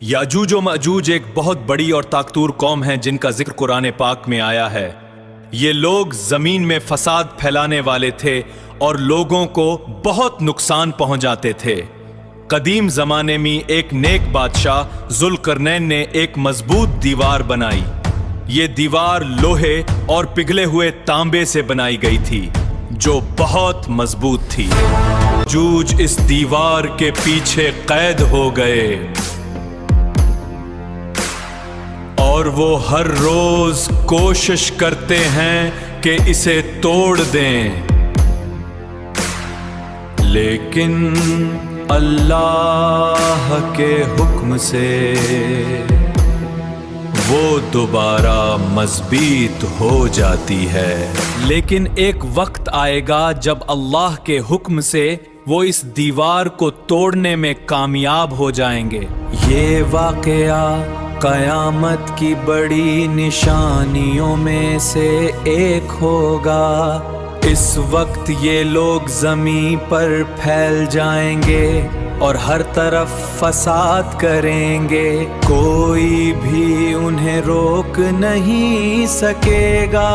یاجوج و ماجوج ایک بہت بڑی اور طاقتور قوم ہے جن کا ذکر قرآن پاک میں آیا ہے۔ یہ لوگ زمین میں فساد پھیلانے والے تھے اور لوگوں کو بہت نقصان پہنچاتے تھے۔ قدیم زمانے میں ایک نیک بادشاہ ذوالقرنین نے ایک مضبوط دیوار بنائی۔ یہ دیوار لوہے اور پگھلے ہوئے تانبے سے بنائی گئی تھی جو بہت مضبوط تھی۔ یاجوج اس دیوار کے پیچھے قید ہو گئے اور وہ ہر روز کوشش کرتے ہیں کہ اسے توڑ دیں، لیکن اللہ کے حکم سے وہ دوبارہ مضبوط ہو جاتی ہے۔ لیکن ایک وقت آئے گا جب اللہ کے حکم سے وہ اس دیوار کو توڑنے میں کامیاب ہو جائیں گے۔ یہ واقعہ قیامت کی بڑی نشانیوں میں سے ایک ہوگا۔ اس وقت یہ لوگ زمین پر پھیل جائیں گے اور ہر طرف فساد کریں گے، کوئی بھی انہیں روک نہیں سکے گا۔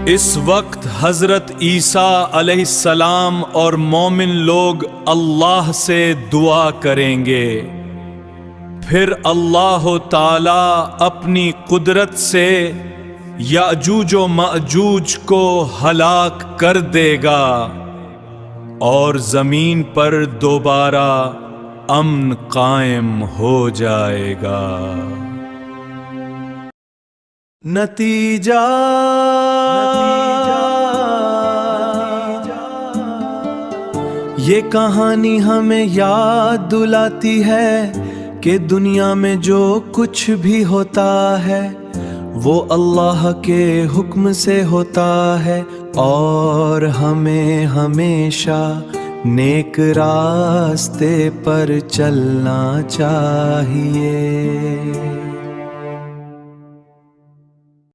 اس وقت حضرت عیسیٰ علیہ السلام اور مومن لوگ اللہ سے دعا کریں گے، پھر اللہ تعالی اپنی قدرت سے یاجوج و ماجوج کو ہلاک کر دے گا اور زمین پر دوبارہ امن قائم ہو جائے گا۔ نتیجہ یہ کہانی ہمیں یاد دلاتی ہے کہ دنیا میں جو کچھ بھی ہوتا ہے وہ اللہ کے حکم سے ہوتا ہے، اور ہمیں ہمیشہ نیک راستے پر چلنا چاہیے۔